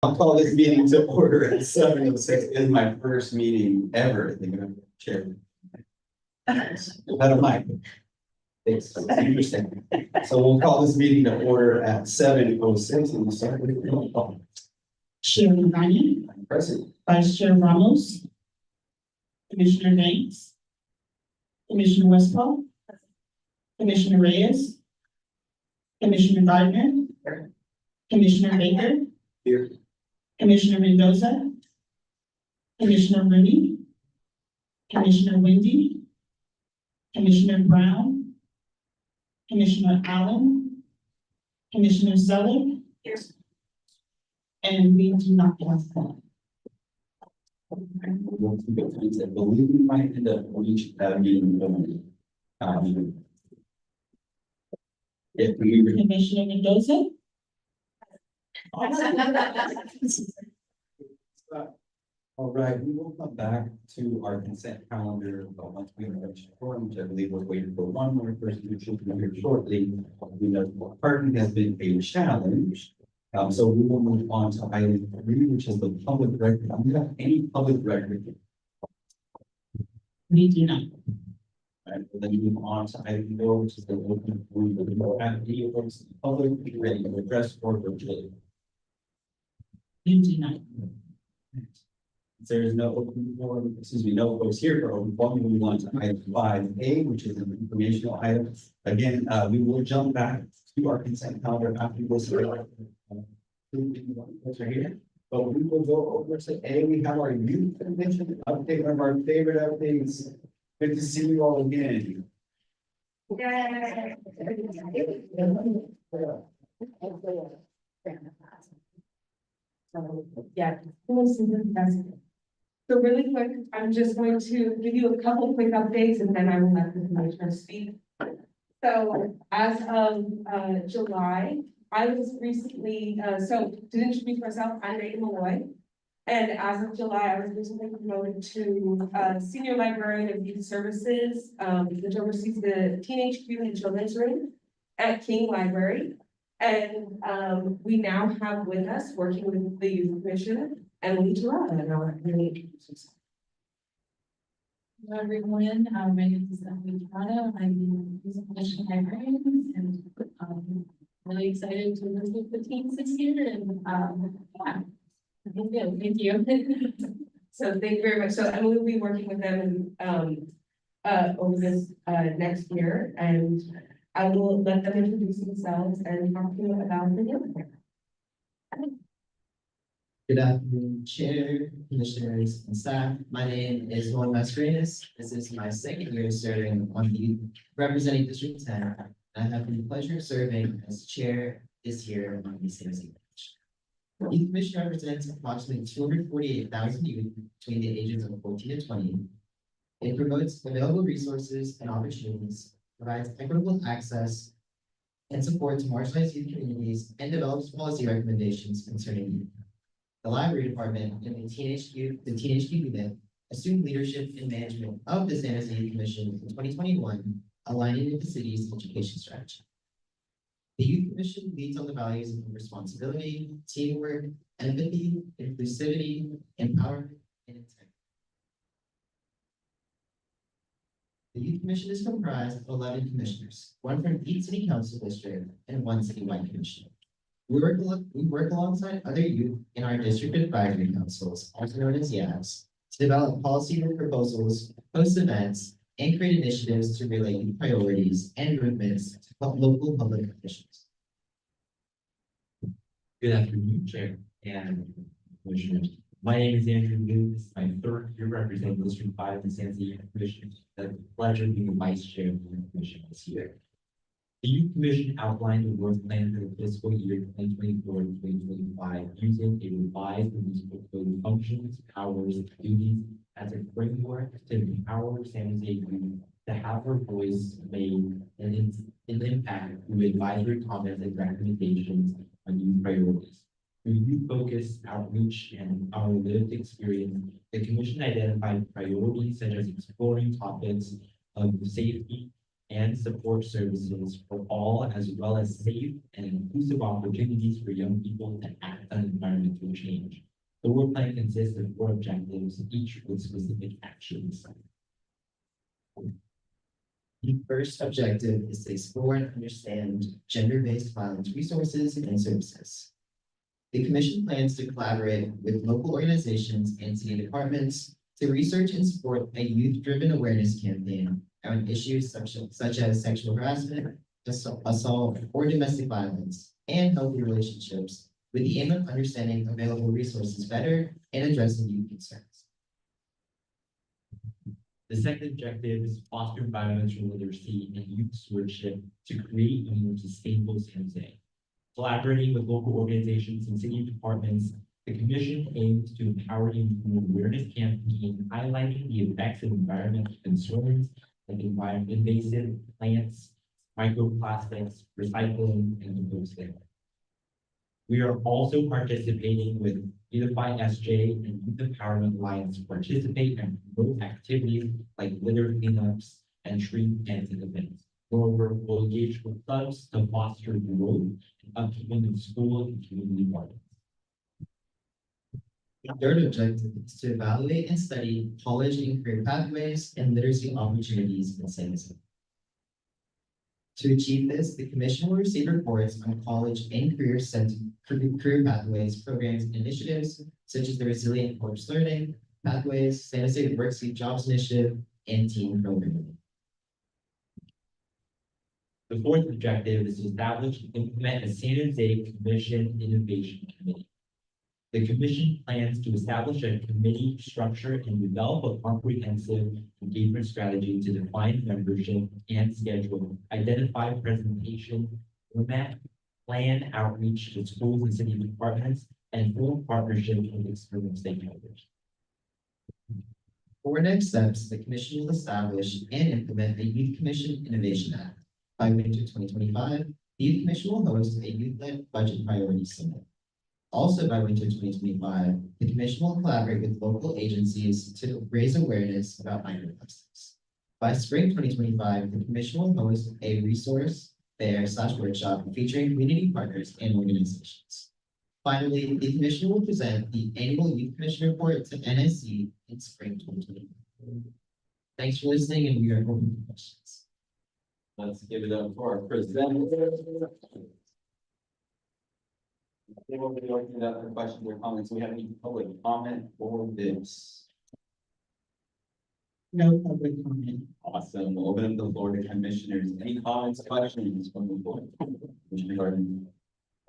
I'll call this meeting to order at 7:06. Is my first meeting ever. I think I'm chair. Out of my. It's interesting. So we'll call this meeting to order at 7:06 and we'll start with the roll call. Chair Rani, Present. Vice Chair Ramos, Commissioner Banks, Commissioner Westphal, Commissioner Reyes, Commissioner Gardner, Commissioner Baker, Here. Commissioner Mendoza, Commissioner Rooney, Commissioner Wendy, Commissioner Brown, Commissioner Allen, Commissioner Zeller, and we do not have one. We'll keep it tight. I believe we might end up reaching that meeting. If we. Commissioner Mendoza, All right, we will come back to our consent calendar, but once we reach the forum, which I believe we're waiting for one more person who should be here shortly. We know parking has been a challenge. So we will move on to item 3, which is the public record. Do you have any public record? we do not. Right, we'll then move on to item 4, which is the open forum. We will have video folks, in the public, be ready to address or virtually. We do not. There is no open forum, no folks here for open forum. We move on to item 5A, which is an informational item. Again, we will jump back to our consent calendar after this. But we will go over to A. We have our youth convention update, one of our favorite updates. Good to see you all again. Yeah. So really quick, I'm just going to give you a couple quick updates and then I will let the commissioner speak. So as of July, I was recently, so to introduce myself, I'm Megan Malloy. And as of July, I was recently promoted to senior librarian of youth services, which oversees the teenage, youth, and children's room at King Library. And we now have with us, working with the Youth Commission, Emily Terrell, and I'll really introduce yourself. Hello, everyone. My name is Emily Terrell. I'm the Youth Commission librarian, and really excited to work with the teams this year. And yeah, I think good. Thank you. So thank you very much. So Emily will be working with them over this next year, and I will let them introduce themselves and talk to you about the young people. Good afternoon, Chair, Commissioners, and staff. My name is Juan Mascarenas. This is my second year serving on the representing District 10. I have the pleasure of serving as Chair this year on the CMC Commission. The Youth Commission represents approximately 248,000 youth between the ages of 14 to 20. It promotes available resources and opportunities, provides equitable access and support to marginalized youth communities, and develops policy recommendations concerning youth. The Library Department and the Teenage Youth Unit assumed leadership and management of the San Jose Youth Commission in 2021, aligning with the city's education strategy. The Youth Commission leads on the values of responsibility, teamwork, empathy, inclusivity, empowerment, and integrity. The Youth Commission is comprised of 11 commissioners, one from each city council district and one citywide commissioner. We work alongside other youth in our district advisory councils, also known as YABs, to develop policy proposals, host events, and create initiatives to relay youth priorities and movements to local public officials. Good afternoon, Chair and Commissioners. My name is Andrew Liu. This is my third year representing District 5 in San Diego Commission. It's a pleasure being the Vice Chair of the Youth Commission this year. The Youth Commission outlined the work plan for the fiscal year 2024-2025 using a revised municipal code functions, powers, and duties as a framework to empower San Jose youth to have their voice made and an impact through advisory comments and recommendations on youth priorities. Through youth-focused outreach and our lived experience, the Commission identified priorities such as exploring topics of safety, and support services for all, as well as safe and inclusive opportunities for young people to act on environmental change. The work plan consists of 4 objectives, each with specific actions. The first objective is to explore and understand gender-based violence resources and services. The commission plans to collaborate with local organizations and city departments to research and support a youth-driven awareness campaign on issues such as sexual harassment, assault, or domestic violence, and healthy relationships, with the aim of understanding available resources better and addressing youth concerns. The second objective is to foster environmental literacy and youth stewardship to create a more sustainable San Jose. Collaborating with local organizations and city departments, the commission aims to empower youth through awareness campaign highlighting the effects of environmental concerns like invasive plants, microplastics, recycling, and composting. We are also participating with Unify SJ and Youth Empowerment Alliance to participate and promote activities like litter cleanups and tree planting events. Moreover, we'll engage with clubs to foster growth and upkeeping of school and community gardens. The third objective is to evaluate and study college and career pathways and literacy opportunities in San Jose. To achieve this, the commission will receive reports on college and career pathways, programs, and initiatives, such as the Resilient Course Learning Pathways, San Jose Worksheet Jobs Initiative, and Team Programming. The fourth objective is to establish and implement a San Jose Commission Innovation Committee. The commission plans to establish a committee structure and develop a comprehensive engagement strategy to define membership and schedule, identify presentation format, plan outreach to schools and city departments, and form partnerships with external stakeholders. For next steps, the commission will establish and implement the Youth Commission Innovation Act. By winter 2025, the Youth Commission will host a youth-led budget priority summit. Also by winter 2025, the commission will collaborate with local agencies to raise awareness about microplastics. By spring 2025, the commission will host a resource fair/workshop featuring community partners and organizations. Finally, the commission will present the annual Youth Commission report to NSC in spring 2025. Thanks for listening, and we are open to questions. Let's give it up for our presenter. They will be opening it up for questions or comments. We have any public comment for this? No public comment. Awesome. We'll open up the floor to commissioners. Any comments, questions from the board? Commissioner Garden.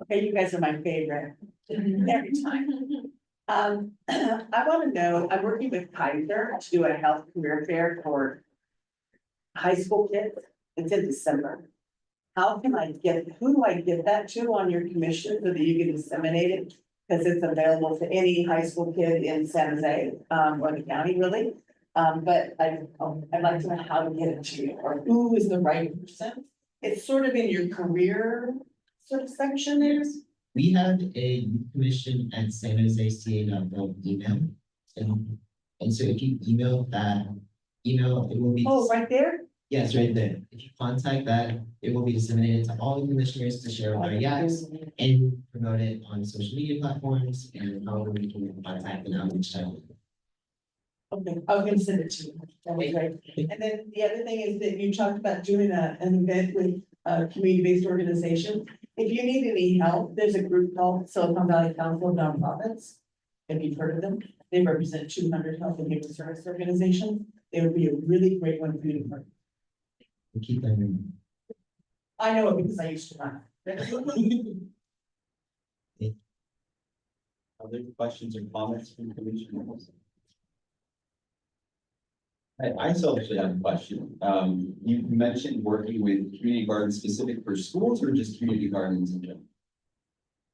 Okay, you guys are my favorite every time. I want to know, I'm working with Kaiser to do a health career fair for high school kids. It's in December. How can I who do I give that to on your commission so that you can disseminate it? Because it's available to any high school kid in San Jose, or the county really. But I'd like to know how to get it to you, or who is the right person. It's sort of in your career sort of section there. We have a youth commission at sanjoseca.gov email. And so if you email that email, it will be. Oh, right there? Yes, right there. If you contact that, it will be disseminated to all the commissioners to share with our YACs and promote it on social media platforms and however we can contact and outreach channel. Okay, I'm gonna send it to you. That was great. And then the other thing is that you talked about doing an event with community-based organizations. If you need any help, there's a group called Silicon Valley Council of Nonprofits. If you've heard of them, they represent 200 health and human service organizations. They would be a really great one for you to work. We keep them in. I know it because I used to run. Other questions or comments from commissioners? I still actually have a question. You mentioned working with community gardens specific for schools or just community gardens in general?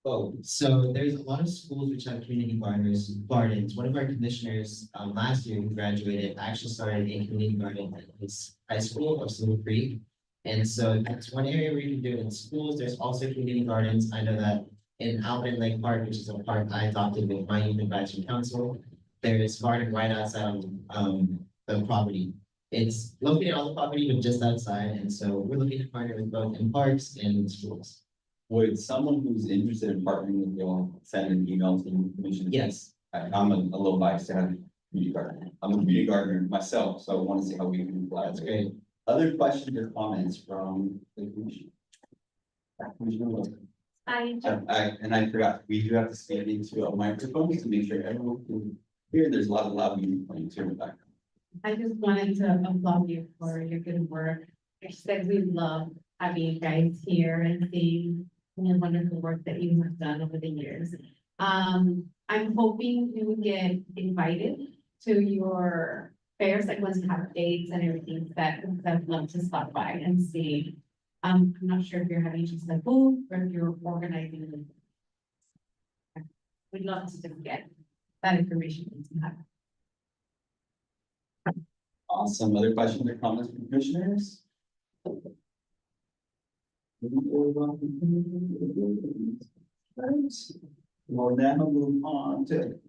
Oh, so there's a lot of schools which have community gardens. One of our commissioners, last year who graduated, actually started a community garden at his high school of Silver Creek. And so that's one area where you can do it in schools. There's also community gardens. I know that in Alvin Lake Park, which is a park I adopted with my youth advisory council, there is garden right outside of the property. It's located on the property, but just outside, and so we're looking to partner with both in parks and in schools. Would someone who's interested in partnering with you all send an email to the commission? Yes, I'm a little biased to have a community gardener. I'm a community gardener myself, so I want to see how we can apply. That's great. Other questions or comments from the commission? Commissioner Wilson? And I forgot, we do have to speak into a microphone to make sure everyone can hear. There's a lot of loud music playing too in the background. I just wanted to applaud you for your good work. I said we love having you guys here and seeing the wonderful work that you have done over the years. I'm hoping you will get invited to your fairs, like once you have dates and everything, that I'd love to stop by and see. I'm not sure if you're having just a booth or if you're organizing it. We'd love to just get that information into that. Awesome. Other questions or comments from commissioners? Well, now move on to,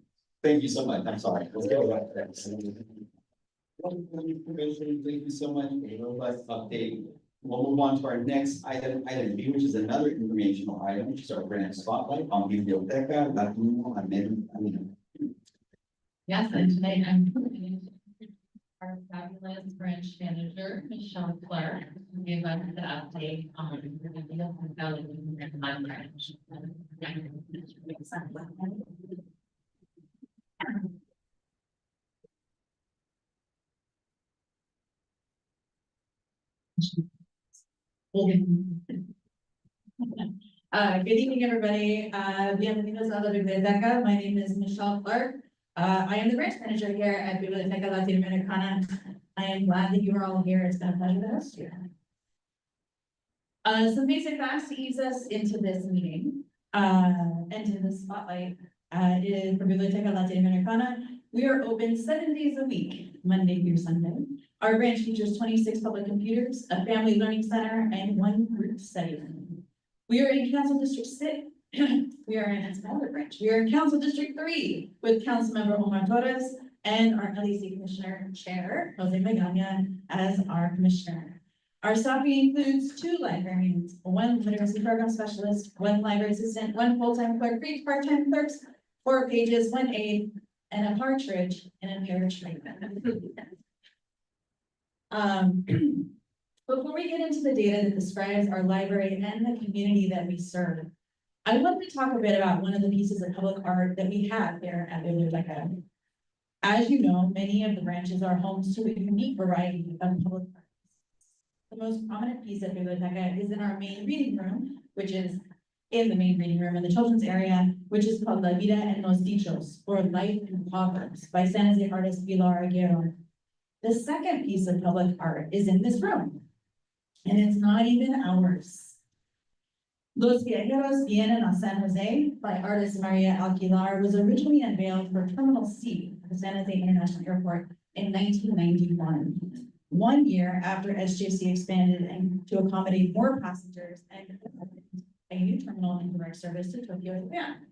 thank you so much. I'm sorry. Let's go back to that. Thank you so much for the robust update. We'll move on to our next item B, which is another informational item, which is our grant spotlight on Biblioteca Latino Americana. Yes, and today I'm our fabulous branch manager, Michelle Clark, who gave us the update on the development of my branch. Good evening, everybody. Bienvenidos a la biblioteca. My name is Michelle Clark. I am the branch manager here at Biblioteca Latinoamericana. I am glad that you are all here. It's been a pleasure to host you. Some basic facts to ease us into this meeting, into the spotlight, is for Biblioteca Latinoamericana. We are open 7 days a week, Monday through Sunday. Our branch features 26 public computers, a family learning center, and 1 group study room. We are in Council District 6. We are in a smaller branch. We are in Council District 3 with Councilmember Omar Torres and our LEC Commissioner Chair, Jose Magana, as our commissioner. Our staffing includes 2 librarians, 1 literacy program specialist, 1 library assistant, 1 full-time clerk, 3 part-time clerks, 4 pages, 1 aide, and a partridge in a pear tree. Before we get into the data that describes our library and the community that we serve, I wanted to talk a bit about one of the pieces of public art that we have here at Biblioteca. As you know, many of the branches are homes to a unique variety of public art. The most prominent piece at Biblioteca is in our main reading room, which is in the main reading room in the children's area, which is called La Vida en los Dichos, or Life in Proverbs, by San Jose artist Pilar Aguirre. The second piece of public art is in this room, and it's not even ours. Los Viajeros Vienen a San Jose by artist Maria Alquilar was originally unveiled for Terminal C at the San Jose International Airport in 1991, 1 year after SJC expanded and to accommodate more passengers and a new terminal in direct service to Tokyo, Japan.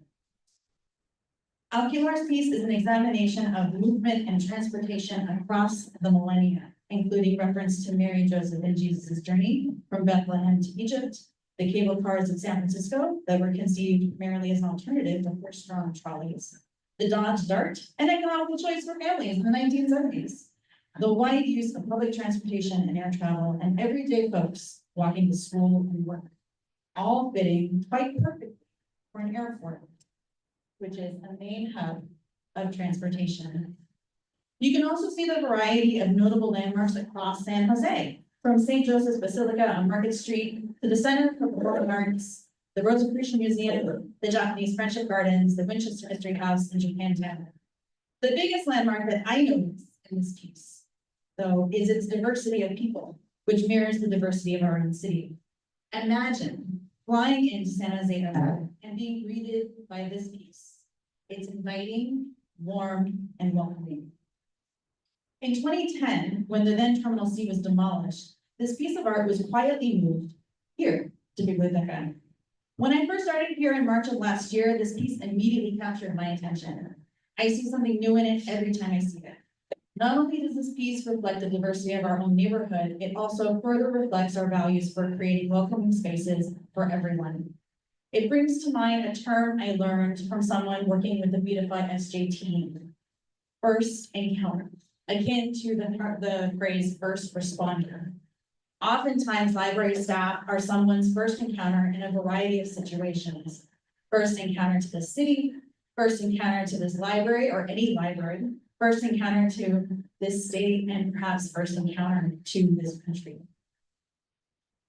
Alquilar's piece is an examination of movement and transportation across the millennia, including reference to Mary, Joseph, and Jesus' journey from Bethlehem to Egypt, the cable cars of San Francisco that were conceived primarily as an alternative to horse-drawn trolleys, the Dodge Dart, an economical choice for families in the 1970s, the wide use of public transportation and air travel, and everyday folks walking to school and work, all fitting quite perfectly for an airport, which is a main hub of transportation. You can also see the variety of notable landmarks across San Jose, from St. Joseph's Basilica on Market Street to the Center for Performing Arts, the Rosicrucian Museum, the Japanese Friendship Gardens, the Winchester History House in Japantown. The biggest landmark that I notice in this piece, though, is its diversity of people, which mirrors the diversity of our own city. Imagine flying into San Jose and being greeted by this piece. It's inviting, warm, and welcoming. In 2010, when the then Terminal C was demolished, this piece of art was quietly moved here to Biblioteca. When I first started here in March of last year, this piece immediately captured my attention. I see something new in it every time I see it. Not only does this piece reflect the diversity of our own neighborhood, it also further reflects our values for creating welcoming spaces for everyone. It brings to mind a term I learned from someone working with the Beautify SJ team. First encounter, akin to the phrase first responder. Oftentimes, library staff are someone's first encounter in a variety of situations. First encounter to the city, first encounter to this library or any library, first encounter to this state, and perhaps first encounter to this country.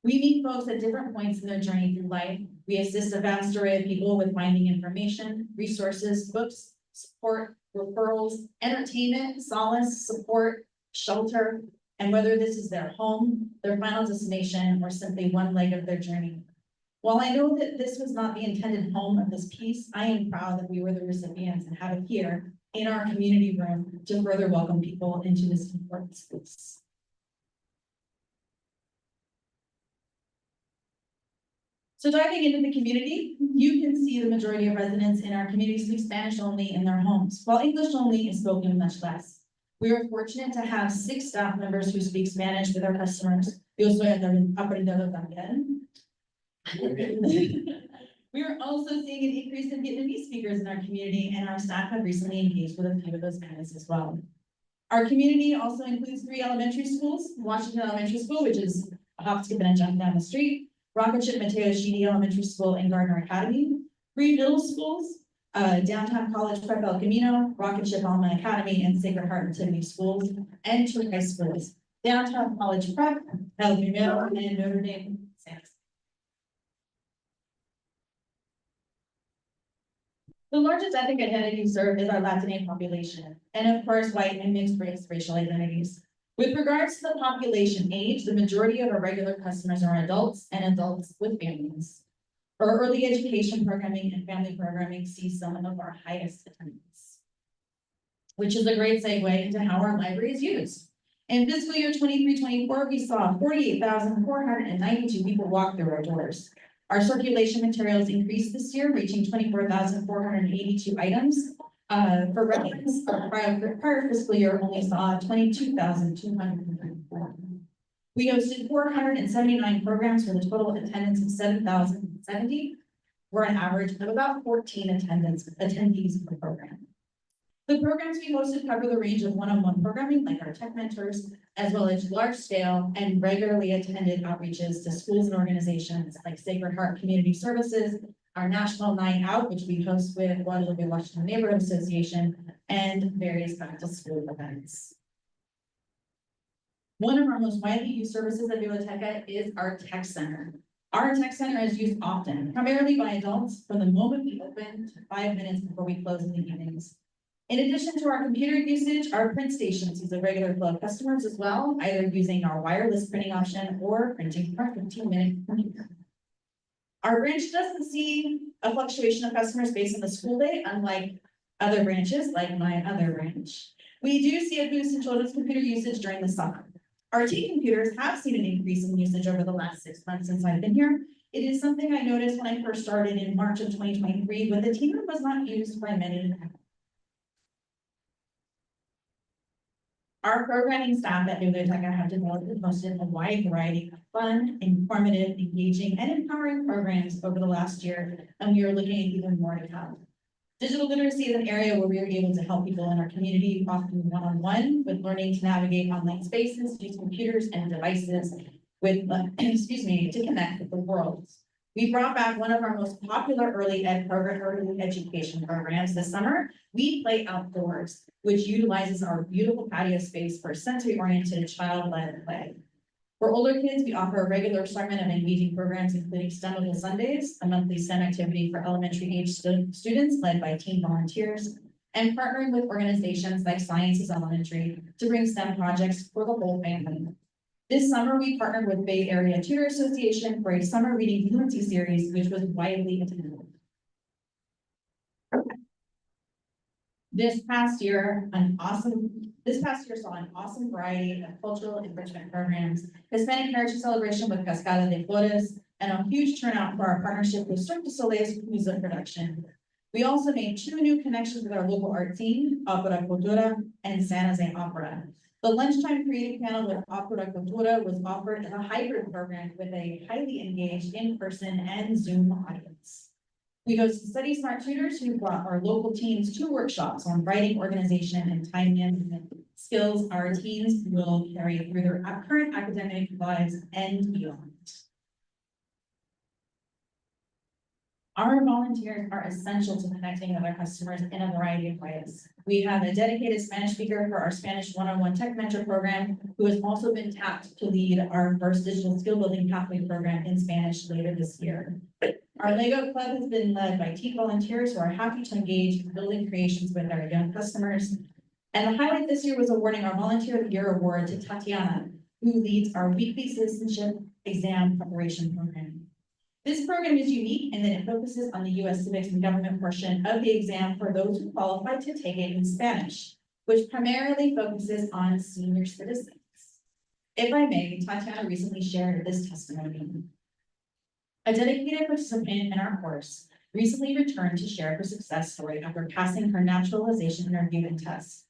We meet folks at different points in their journey through life. We assist a vast array of people with finding information, resources, books, support, referrals, entertainment, solace, support, shelter, and whether this is their home, their final destination, or simply one leg of their journey. While I know that this was not the intended home of this piece, I am proud that we were the recipients and have it here in our community room to further welcome people into this important space. So diving into the community, you can see the majority of residents in our community speak Spanish only in their homes, while English only is spoken much less. We are fortunate to have 6 staff members who speak Spanish with our customers. Yo estoy aprendiendo también. We are also seeing an increase in Vietnamese speakers in our community, and our staff have recently engaged with a few of those families as well. Our community also includes 3 elementary schools: Washington Elementary School, which is a hop, skip, and a jump down the street; Rocket Ship Mateo Sheedy Elementary School and Gardner Academy; 3 middle schools, Downtown College Prep El Camino, Rocket Ship Alma Academy, and Sacred Heart and Tiffany Schools; and 2 high schools, Downtown College Prep, El Camino, and Notre Dame Saints. The largest ethnic identity served is our Latine population, and of course, white and mixed race racial identities. With regards to the population age, the majority of our regular customers are adults and adults with families. Our early education programming and family programming see some of our highest attendance, which is a great segue into how our library is used. In fiscal year 23-24, we saw 48,492 people walk through our doors. Our circulation materials increased this year, reaching 24,482 items. For reference, our prior fiscal year only saw 22,234. We hosted 479 programs with a total attendance of 7,070, for an average of about 14 attendees per program. The programs we hosted cover the range of one-on-one programming, like our tech mentors, as well as large-scale and regularly attended outreaches to schools and organizations like Sacred Heart Community Services, our National Night Out, which we host with Guadalupe Washington Neighborhood Association, and various back-to-school events. One of our most widely used services at Biblioteca is our tech center. Our tech center is used often, primarily by adults, from the moment we open to 5 minutes before we close in the evenings. In addition to our computer usage, our print station sees a regular flow of customers as well, either using our wireless printing option or printing our 15-minute computer. Our branch doesn't see a fluctuation of customers based on the school day, unlike other branches, like my other branch. We do see a boost in children's computer usage during the summer. Our T computers have seen an increase in usage over the last 6 months since I've been here. It is something I noticed when I first started in March of 2023, when the T room was not used by many. Our programming staff at Biblioteca have developed and hosted a wide variety of fun, informative, engaging, and empowering programs over the last year, and we are looking at even more to come. Digital literacy is an area where we are able to help people in our community, often one-on-one, with learning to navigate online spaces, use computers and devices with, to connect with the world. We brought back one of our most popular early education programs this summer, We Play Outdoors, which utilizes our beautiful patio space for sensory-oriented child-led play. For older kids, we offer a regular assortment of engaging programs, including STEMable Sundays, a monthly STEM activity for elementary age students led by teen volunteers, and partnering with organizations like Sciences Elementary to bring STEM projects for the whole family. This summer, we partnered with Bay Area Tutor Association for a summer reading fluency series, which was widely attended. This past year saw an awesome variety of cultural enrichment programs, Hispanic Heritage Celebration with Cascada de Flores, and a huge turnout for our partnership with Cirque du Soleil's music production. We also made 2 new connections with our local art team, Opera Cultura and San Jose Opera. The lunchtime creative panel with Opera Cultura was offered as a hybrid program with a highly engaged in-person and Zoom audience. We hosted Study Smart tutors who brought our local teams 2 workshops on writing, organization, and time management skills our teens will carry through their current academic lives and beyond. Our volunteers are essential to connecting with our customers in a variety of ways. We have a dedicated Spanish speaker for our Spanish 101 Tech Mentor program, who has also been tapped to lead our first digital skill building pathway program in Spanish later this year. Our Lego Club has been led by TEAM volunteers who are happy to engage in building creations with our young customers. And the highlight this year was awarding our Volunteer of the Year award to Tatiana, who leads our weekly citizenship exam preparation program. This program is unique in that it focuses on the U.S. civics and government portion of the exam for those who qualify to take it in Spanish, which primarily focuses on senior citizens. If I may, Tatiana recently shared this testimony. A dedicated participant in our course recently returned to share her success story after passing her naturalization interview and test.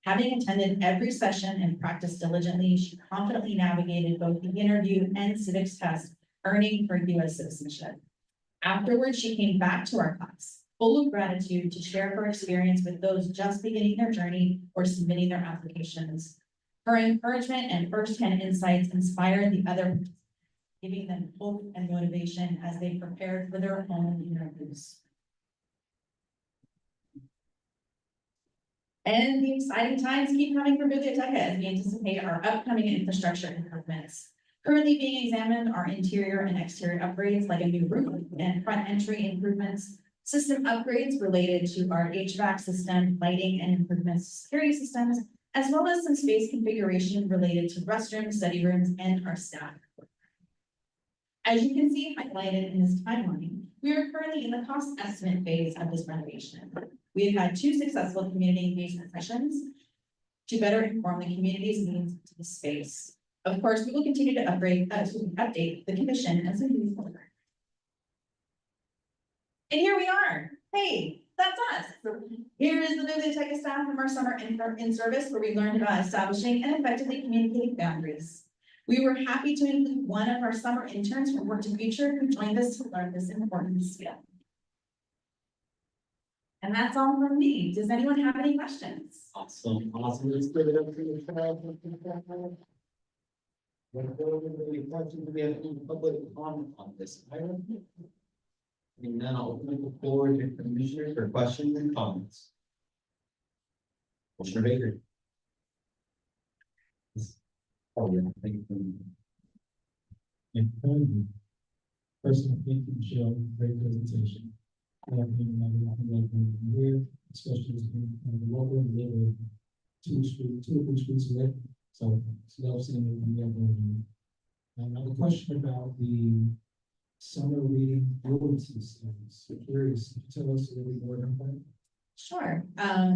Having attended every session and practiced diligently, she confidently navigated both the interview and civics test, earning her U.S. citizenship. Afterwards, she came back to our class, full of gratitude to share her experience with those just beginning their journey or submitting their applications. Her encouragement and firsthand insights inspired the other, giving them hope and motivation as they prepared for their own interviews. And the exciting times keep coming for Biblioteca as we anticipate our upcoming infrastructure improvements. Currently being examined are interior and exterior upgrades like a new roof and front entry improvements, system upgrades related to our HVAC system, lighting and improvements to security systems, as well as some space configuration related to restrooms, study rooms, and our staff. As you can see highlighted in this timeline, we are currently in the cost estimate phase of this renovation. We have had 2 successful community engagement sessions to better inform the community's needs to the space. Of course, we will continue to update the commission as we move forward. And here we are. Hey, that's us. Here is the Biblioteca staff from our summer in service, where we learned about establishing and effectively communicating boundaries. We were happy to include one of our summer interns from Work to Future who joined us to learn this important skill. And that's all from me. Does anyone have any questions? Awesome. Let's give it up for the crowd. Any questions? Do we have any public comment on this item? And then I'll open the floor to commissioners for questions and comments. Commissioner Baker. Oh, yeah, thank you. First, thank you, Michelle, great presentation. Here, especially in the local and two or three streets away. So that was something that we have going on. I have a question about the summer reading fluency studies. So curious, can you tell us a little bit more about that? Sure.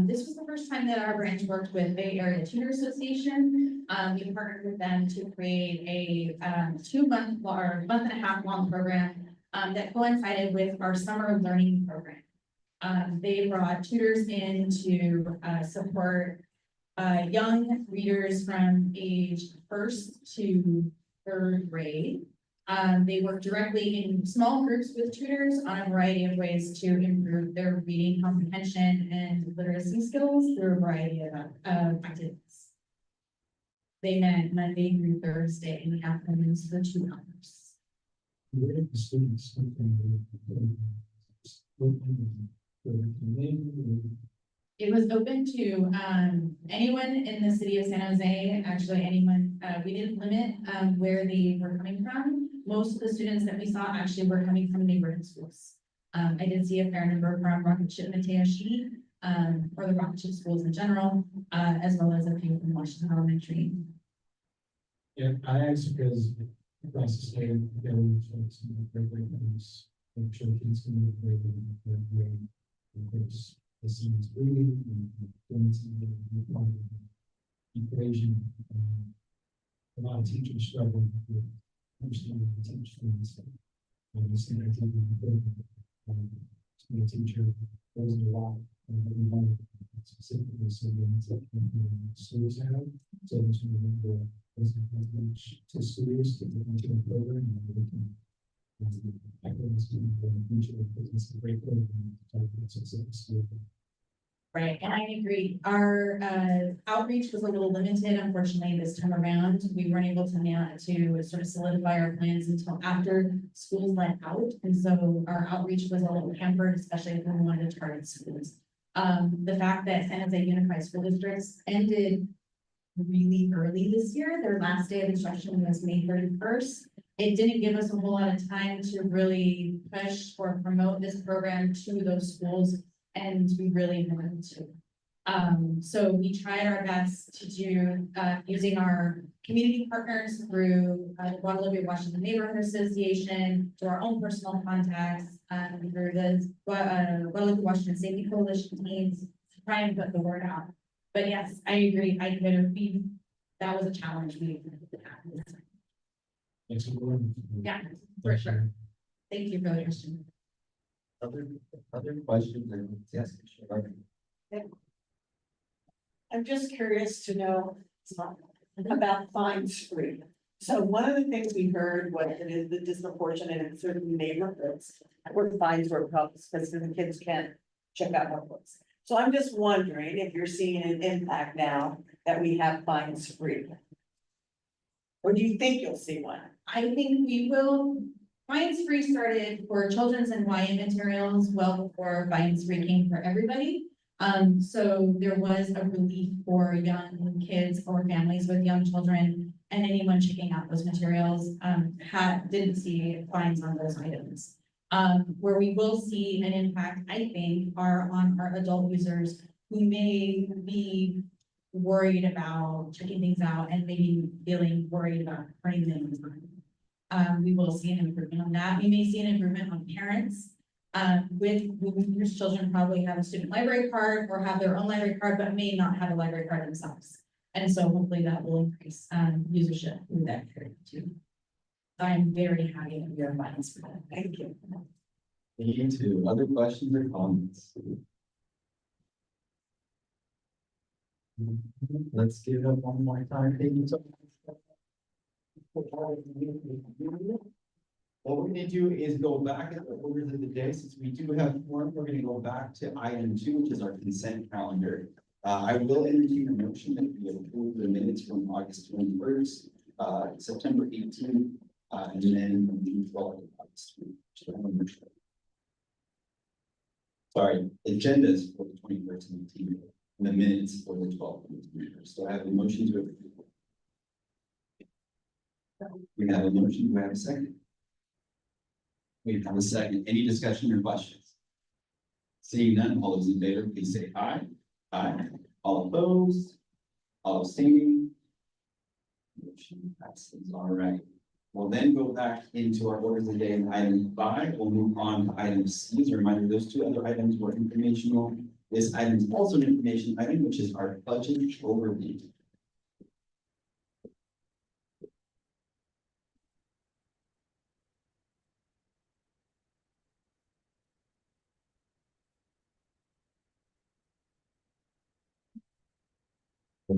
This was the first time that our branch worked with Bay Area Tutor Association. We partnered with them to create a 2-month or month-and-a-half long program that coincided with our summer learning program. They brought tutors in to support young readers from age 1st to 3rd grade. They work directly in small groups with tutors on a variety of ways to improve their reading comprehension and literacy skills through a variety of activities. They met Monday through Thursday in the afternoons for 2 hours. Where did the students come from? It was open to anyone in the city of San Jose, actually anyone, we didn't limit where they were coming from. Most of the students that we saw actually were coming from neighborhood schools. I did see a fair number from Rocketship Mateo-Shi, or the Rocketship schools in general, as well as a few from Washington Elementary. Yeah, I asked because across the state, there were folks in the great news, I'm sure kids can be great, of course, the students reading and doing some equation. A lot of teachers struggle with understanding the teach students. So being a teacher, there was a lot. That we wanted specifically, so we want to schools have, so there's no number of much to schools to get into the program. And we can I think it's a great program. To talk about success of school. Right, and I agree. Our outreach was a little limited, unfortunately, this time around. We weren't able to sort of solidify our plans until after schools let out. And so our outreach was a little hampered, especially if we wanted to target schools. The fact that San Jose Unified School Districts ended really early this year, their last day of instruction was May 31st. It didn't give us a whole lot of time to really push or promote this program to those schools, and we really wanted to. So we tried our best to do, using our community partners through the Guadalupe Washington Neighborhood Association, through our own personal contacts, through the Guadalupe Washington Safety Coalition teams, to try and put the word out. But yes, I agree, that was a challenge we had. Thanks for going. Yeah, for sure. Thank you for the question. Other questions? Or yes, sure. I'm just curious to know about fines free. So one of the things we heard was it is the disproportionate in certain neighborhoods where fines were published because the kids can't check out notebooks. So I'm just wondering if you're seeing an impact now that we have fines free. Or do you think you'll see one? I think we will. Fines Free started for children's and YA materials well before Fines Free came for everybody. So there was a relief for young kids or families with young children, and anyone checking out those materials didn't see fines on those items. Where we will see an impact, I think, are on our adult users who may be worried about checking things out and maybe feeling worried about turning them in. We will see an improvement on that. We may see an improvement on parents whose children probably have a student library card or have their own library card, but may not have a library card themselves. And so hopefully that will increase usership through that period too. I'm very happy that we are fines for that. Thank you. Me too. Other questions or comments? Let's give it one more time. Thank you so much. What we're gonna do is go back at the orders of the day, since we do have one, we're gonna go back to item 2, which is our consent calendar. I will entertain a motion that we approve the minutes from August 21st, September 18th, and then June 12th. Sorry, agendas for the 21st and 18th, and the minutes for the 12th and 21st. So I have a motion to approve. We have a motion, do we have a second? We have a second. Any discussion or questions? Seeing none, all those in favor, please say aye. Aye. All opposed? All abstaining? Motion passes. All right. We'll then go back into our orders of the day in item 5. We'll move on to item C. As a reminder, those two other items were informational. This item is also an information item, which is our budget overview. Hi,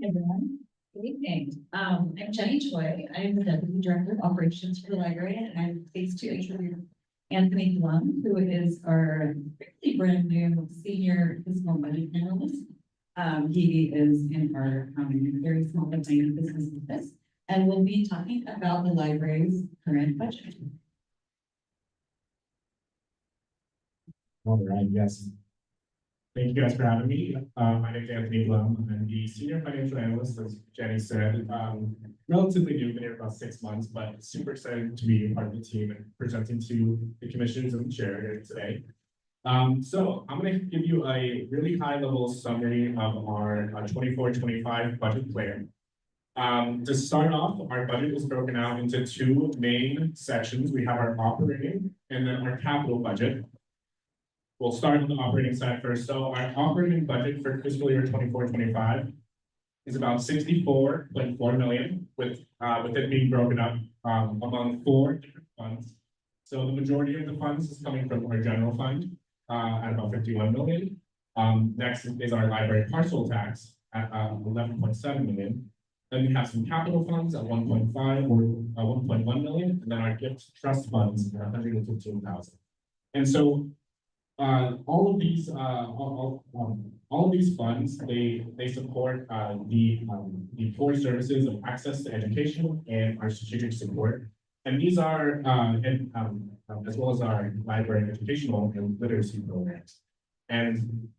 everyone. Good evening. I'm Jenny Choi. I'm the Deputy Director of Operations for the library, and I'm pleased to introduce Anthony Blum, who is our really brand new senior fiscal budget analyst. He is in our very small and tiny business office, and we'll be talking about the library's current budget. All right, yes. Thank you guys for having me. My name is Anthony Blum. I'm the senior financial analyst, as Jenny said. Relatively new, been here about 6 months, but super excited to be part of the team and presenting to the commissions and the chair here today. So I'm going to give you a really high level summary of our 24-25 budget plan. To start off, our budget is broken out into 2 main sections. We have our operating and then our capital budget. We'll start on the operating side first. So our operating budget for fiscal year 24-25 is about 64.4 million, with it being broken up among 4 different funds. So the majority of the funds is coming from our general fund, at about 51 million. Next is our library parcel tax at 11.7 million. Then we have some capital funds at 1.5 or 1.1 million, and then our gift trust funds at 115,000. And so all of these funds, they support the core services of access to education and our strategic support. And these are as well as our library educational and literacy programs. And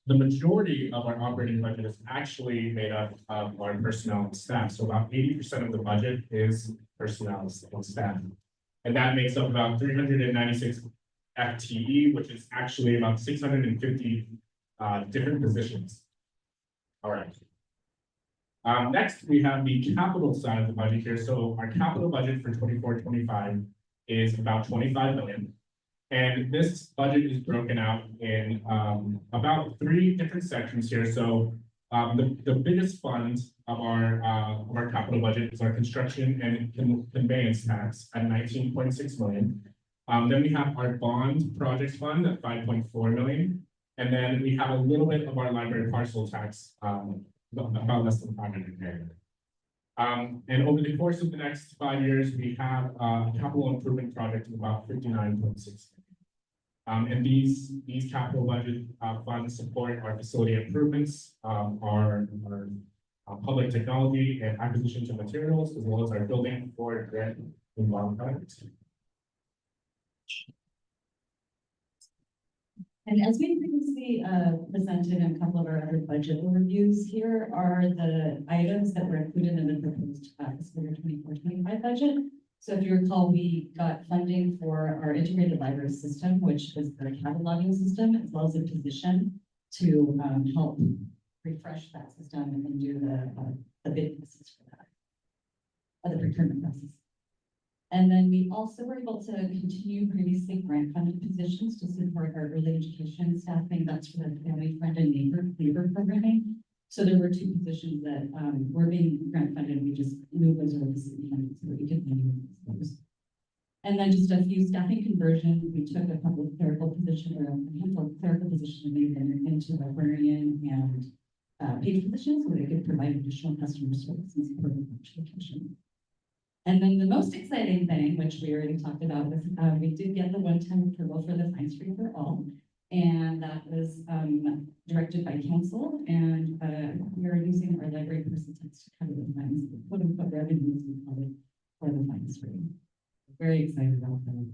the majority of our operating budget is actually made up of our personnel and staff. So about 80% of the budget is personnel and staff. And that makes up about 396 FTE, which is actually about 650 different positions. All right. Next, we have the capital side of the budget here. So our capital budget for 24-25 is about 25 million. And this budget is broken out in about 3 different sections here. So the biggest fund of our capital budget is our construction and conveyance tax at 19.6 million. Then we have our bond projects fund at 5.4 million. And then we have a little bit of our library parcel tax, about less than 500 million. And over the course of the next 5 years, we have a capital improvement project of about 59.6 million. And these capital budget funds support our facility improvements, our public technology and acquisitions of materials, as well as our building for grant and bond projects. And as we previously presented in a couple of our other budget overviews, here are the items that were included in the proposed fiscal year 24-25 budget. So if you recall, we got funding for our integrated library system, which is the cataloging system, as well as a position to help refresh that system and do the bid process for that, the procurement process. And then we also were able to continue previously grant funded positions to support our early education staffing. That's for the family friend and neighbor programming. So there were 2 positions that were being grant funded. We just moved those over to city funding so that we could pay those. And then just a few staffing conversions. We took a couple of clerical positions or a handful of clerical positions and made them into librarian and page positions so they could provide additional customer service and support of education. And then the most exciting thing, which we already talked about, was we did get the one-time approval for the Fine Street for All. And that was directed by council. And we are using our library person tax to cover the fines, quote unquote revenues we call it, for the Fine Street. Very excited about that.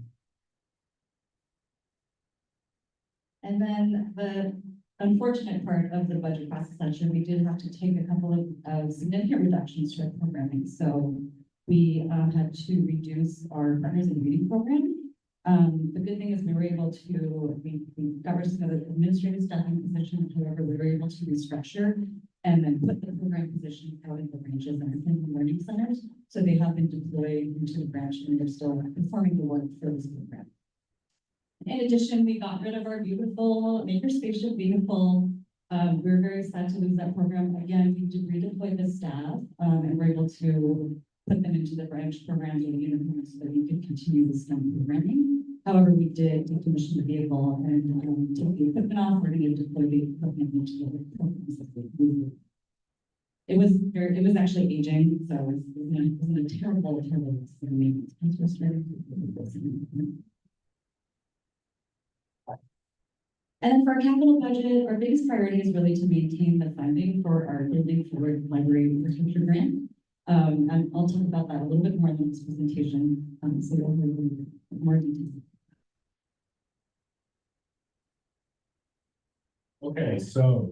And then the unfortunate part of the budget process last year, we did have to take a couple of significant reductions to our programming. So we had to reduce our partners in reading program. The good thing is we were able to, we got rid of some of the administrative staffing positions. However, we were able to restructure and then put the program positions out in the branches and in the learning centers. So they have been deployed into the branch and they're still performing the work for this program. In addition, we got rid of our beautiful Makerspace vehicle. We were very sad to lose that program. Again, we did redeploy the staff and we're able to put them into the branch programs and uniforms so that we could continue the STEM programming. However, we did decommission the vehicle and take the equipment off. We're going to deploy the equipment into the programs that we moved. It was actually aging, so it was a terrible maintenance. And then for our capital budget, our biggest priority is really to maintain the funding for our Building Forward Library Infrastructure Grant. And I'll talk about that a little bit more in this presentation, so you'll hear more details. Okay, so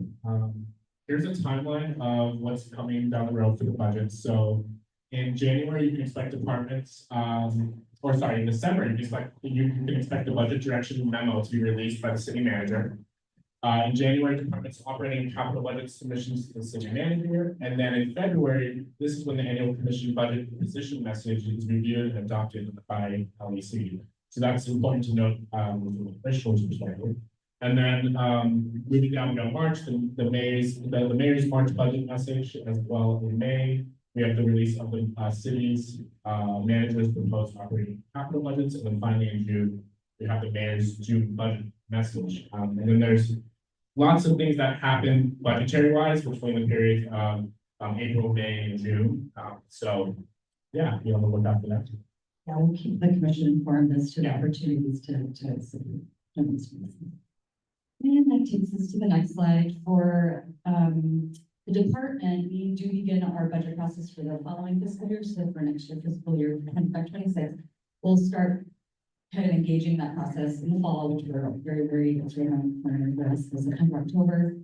here's a timeline of what's coming down the road for the budget. So in January, you can expect departments, in December, you can expect the budget direction memo to be released by the city manager. In January, departments operating capital budget submissions to the city manager. And then in February, this is when the annual commission budget position message is reviewed and adopted by LEC. So that's important to note from the official's perspective. And then moving down to March, the mayor's March budget message as well in May. We have the release of the city's managers proposed operating capital budgets, and then finally in June, we have the mayor's June budget message. And then there's lots of things that happen budgetary wise between the period of April, May, and June. So, yeah, be on the lookout for that. Yeah, we'll keep the commission informed as to the opportunities to submit. And that takes us to the next slide for, the department. We do begin our budget process for the following fiscal year, so for next year fiscal year 25-26, we'll start kind of engaging that process in the fall, which we're it's right around the corner for us, in September, October.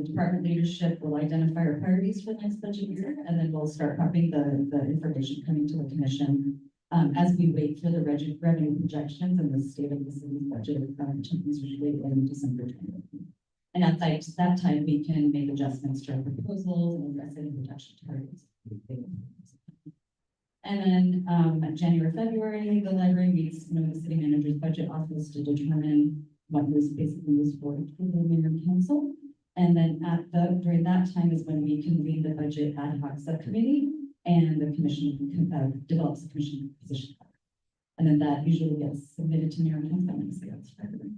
Department leadership will identify our priorities for the next budget year, and then we'll start prepping the information coming to the commission. As we wait for the revenue projections and the state of the city's budget, which is usually in December 20. And at that time, we can make adjustments to our proposals and address any reduction targets. And then, January, February, the library meets, the city manager's budget office to determine what was basically used for the mayor and council. And then during that time is when we convene the budget ad hoc subcommittee and the commission develops the commission position. And then that usually gets submitted to mayor and council and it's February.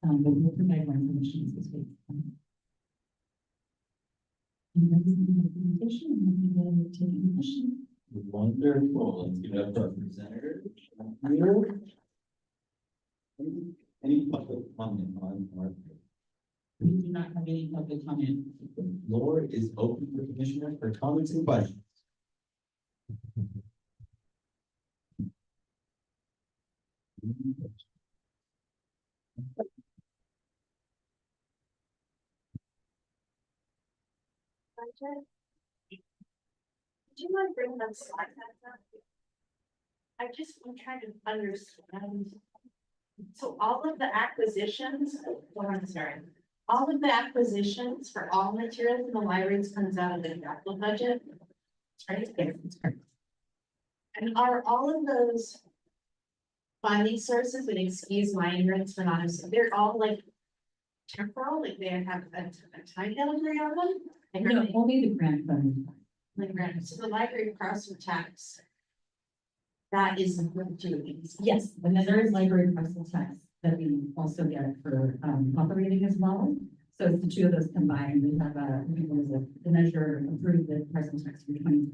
But we'll provide more information this week. And that is the presentation. I'm going to take any questions. Wonderful. Let's give it up to our presenter. Here. Any public comment on our? We do not have any public comment. The floor is open for commissioners for comments and questions. Do you mind bringing up slide back up? I'm trying to understand. So all of the acquisitions, I'm sorry, all of the acquisitions for all materials in the libraries comes out of the capital budget. Right? And are all of those funding sources, and excuse my ignorance for not, they're all like temporal, like they have a time category on them? No, only the grant funding. Like grant, so the library parcel tax. That is important to these. Yes, and then there is library parcel tax that we also get for operating as well. So it's the two of those combined. We have the measure approved the parcel tax for 2020.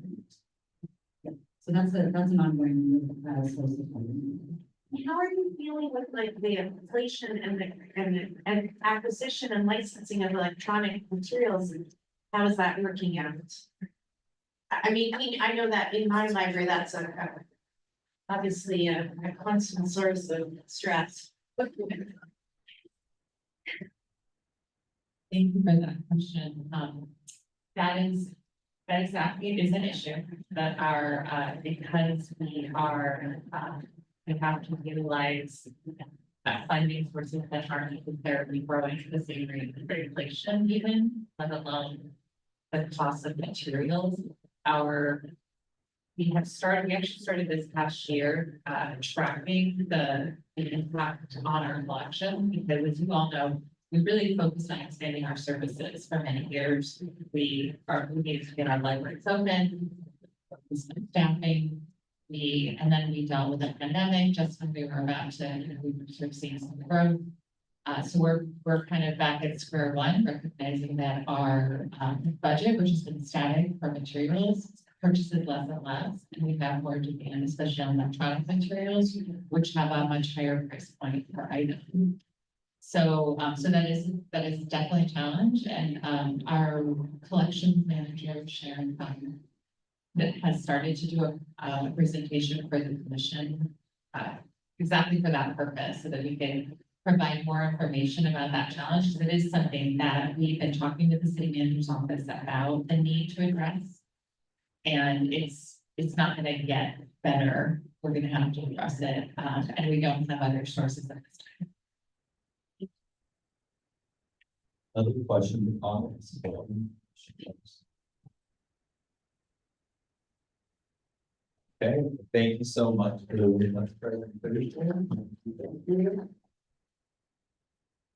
Yeah, so that's an ongoing source of funding. How are you feeling with like the inflation and acquisition and licensing of electronic materials? And how is that working out? I mean, I know that in my library, that's obviously a constant source of stress. Thank you for that question. That exactly is an issue that our, because we have to utilize funding sources that aren't necessarily growing at the same rate of inflation even, let alone the cost of materials. We actually started this past year, tracking the impact on our collection, because as you all know, we really focused on expanding our services for many years. We needed to get our libraries open, staffing, and then we dealt with the pandemic just when we were about to, we were sort of seeing some growth. So we're kind of back at square one, recognizing that our budget, which has been static for materials, purchases less and less, and we have more demand, especially on electronic materials, which have a much higher price point per item. So that is definitely a challenge, and our collections manager, Sharon, that has started to do a presentation for the commission, exactly for that purpose, so that we can provide more information about that challenge, because it is something that we've been talking to the city manager's office about the need to address. And it's not gonna get better. We're gonna have to address it, and we don't have other sources at this time. Other questions or comments? Okay, thank you so much for the presentation.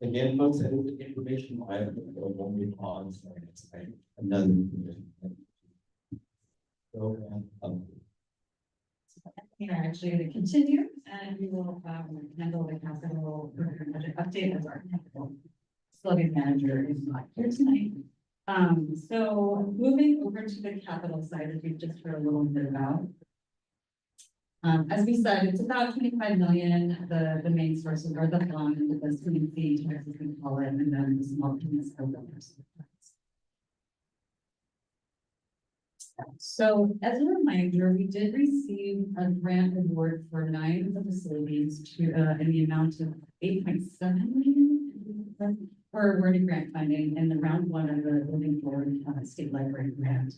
Again, folks, that is the information I have on another. program update. We are actually going to continue and we will handle the capital budget update as our capital facilities manager is not here tonight. So moving over to the capital side, as we've just heard a little bit about. As we said, it's about 25 million. The main sources are the bond, the CNC, tax as we call it, and then the small piece of the rest. So as a reminder, we did receive a grant award for 9 of the facilities to in the amount of 8.7 million for awarded grant funding in the round 1 of the Moving Forward State Library grant.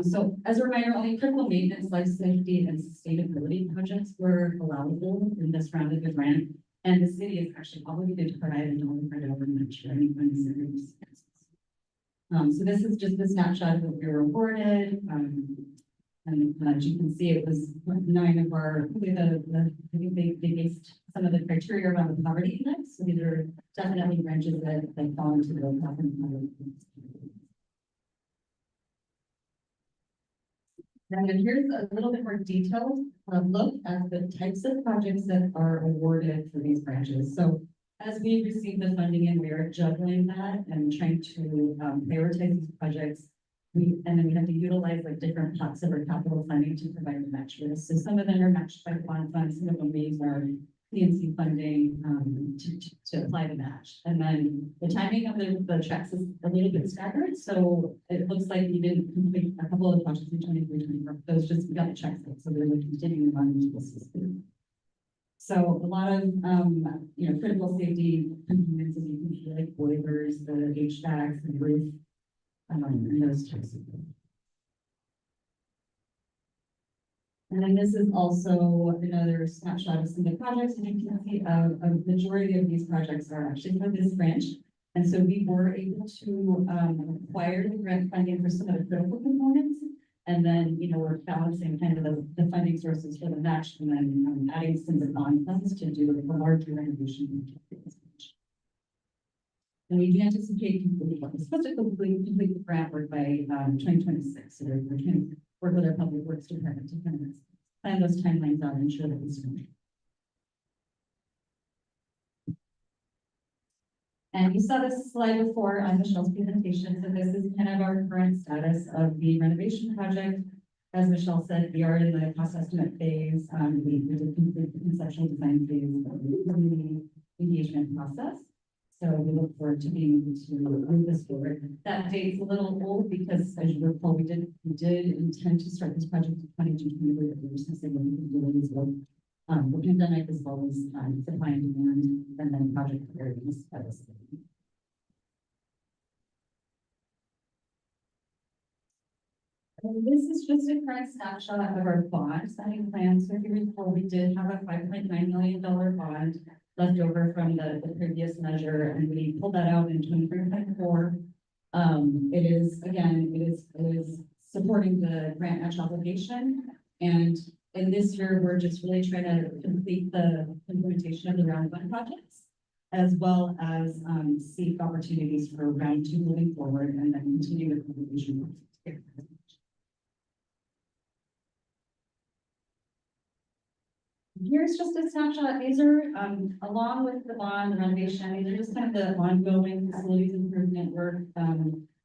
So as a reminder, only critical maintenance, life safety, and sustainability projects were allowable in this round of the grant. And the city is actually obligated to provide a non-credit over match for any unnecessary expenses. So this is just a snapshot of what we were awarded. And as you can see, it was 9 of our, I think they based some of the criteria around the poverty index. So these are definitely branches that fall into the poverty index. And then here's a little bit more detailed look at the types of projects that are awarded for these branches. So as we receive the funding and we are juggling that and trying to prioritize these projects, and then we have to utilize like different pots of our capital funding to provide the match for this. So some of them are matched by bond funds, some of them we use our PNC funding to apply the match. And then the timing of the checks is a little bit staggered. So it looks like we didn't complete a couple of projects in 23-24. Those just, we got the checks in, so we're continuing on into this system. So a lot of, critical safety components, as you can see, like boilers, the HVACs, the roof, and those types of things. And then this is also another snapshot of some of the projects, and you can see a majority of these projects are actually for this branch. And so we were able to acquire the grant funding for some of the critical components. And then, we're balancing kind of the funding sources for the match and then adding some of the bond funds to do a larger renovation. And we do anticipate supposed to complete the grant work by 2026. So we're trying to work with our public works department to kind of plan those timelines out and ensure that we start. And you saw this slide before on Michelle's presentation. So this is kind of our current status of the renovation project. As Michelle said, we are in the cost estimate phase. We did complete the conceptual design phase of the engagement process. So we look forward to being able to move this forward. That date's a little old because, as you recall, we did intend to start this project in 2022, but there were some significant delays with the pandemic as well as supply and demand, and then project preparedness by the city. And this is just a current snapshot of our bond signing plan. So if you recall, we did have a $5.9 million bond left over from the previous measure, and we pulled that out in 2024. It is supporting the grant match obligation. And in this year, we're just really trying to complete the implementation of the round 1 projects, as well as seek opportunities for round 2 moving forward, and then continue the completion. Here's just a snapshot. These are, along with the bond renovation, these are just kind of the ongoing facilities improvement work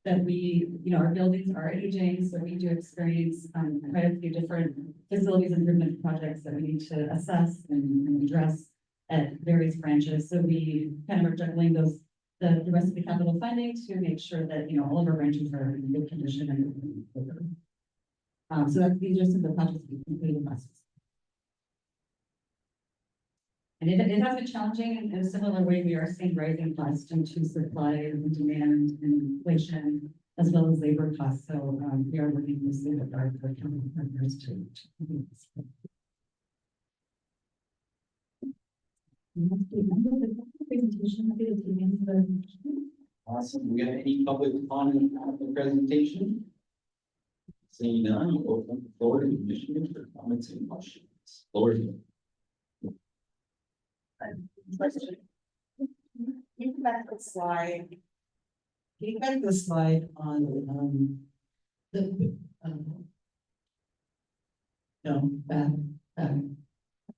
that we, our buildings are aging, so we do experience quite a few different facilities improvement projects that we need to assess and address at various branches. So we kind of are juggling the rest of the capital funding to make sure that, all of our branches are in good condition. And so these are some of the projects we completed last year. And it has been challenging in a similar way. We are seeing rising costs due to supply and demand and inflation, as well as labor costs. So we are working closely with our county partners to do this. Awesome. We got any public comment on the presentation? Seeing none, we'll open the floor to the commissioners for comments and questions. Floor is yours. Question. You can back the slide. Can you back the slide on the No, back.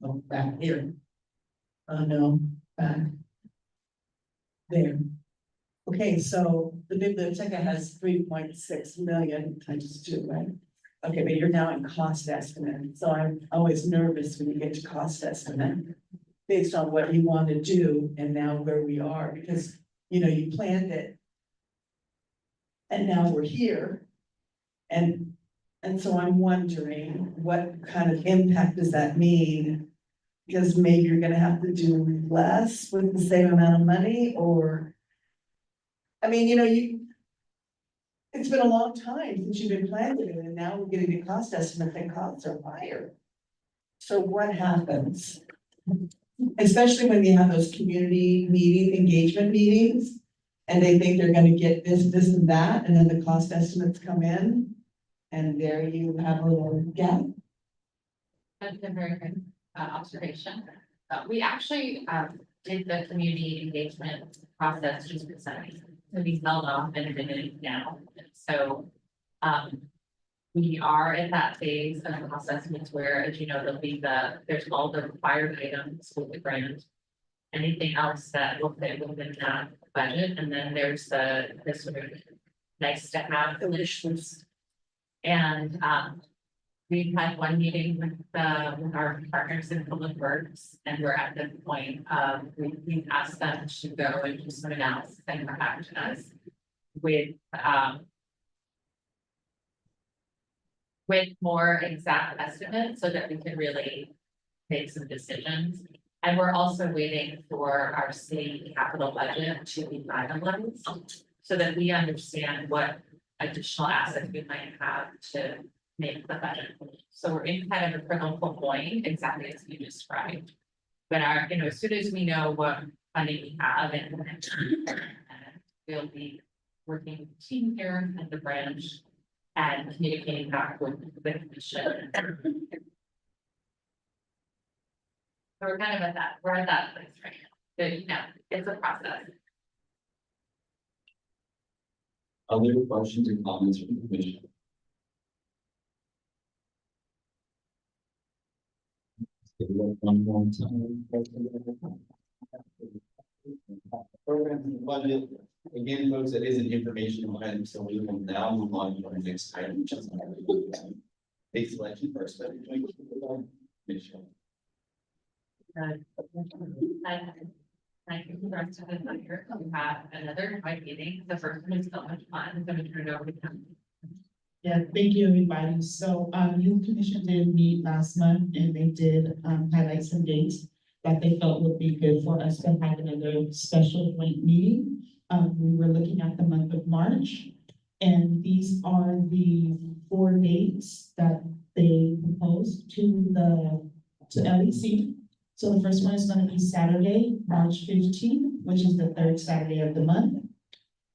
Oh, back here. No, back. There. Okay, so the biblioteca has 3.6 million times 2, right? Okay, but you're now in cost estimate, so I'm always nervous when you get to cost estimate. Based on what you want to do and now where we are, because, you planned it. And now we're here. And so I'm wondering, what kind of impact does that mean? Because maybe you're gonna have to do less with the same amount of money, or. I mean, it's been a long time since you've been planning it, and now we're getting a cost estimate, and costs are higher. So what happens? Especially when you have those community engagement meetings, and they think they're gonna get this, and that, and then the cost estimates come in, and there you have a little gap. That's a very good observation. We actually did the community engagement process just recently. So we held off and did it now. So we are at that phase of the assessments where, as you know, there's all the required items with the grant. Anything else that will fit within that budget, and then there's the sort of nice to have wish list. And we've had one meeting with our partners in Public Works, and we're at the point of we've asked them to go and do some analysis and come back to us with more exact estimates so that we can really make some decisions. And we're also waiting for our city capital budget to be finalized so that we understand what additional assets we might have to make the budget. So we're in kind of a critical point, exactly as you described. But as soon as we know what funding we have, and we'll be working with the team here at the branch and communicating back with the commission. So we're kind of at that place right now. But it's a process. Other questions or comments from the commission? Give it up one more time. Program budget. Again, folks, it is an informational item, so we will now move on to our next item, which is base selection for our study. Michelle. Thank you for the rest of the year. We have another meeting. The first one is so much fun. I'm going to turn it over to them. Yeah, thank you, everybody. So, Youth Commission did meet last month, and they did, highlight some dates that they felt would be good for us to have another special joint meeting. We were looking at the month of March, and these are the 4 dates that they proposed to LEC. So the first one is going to be Saturday, March 15th, which is the 3rd Saturday of the month.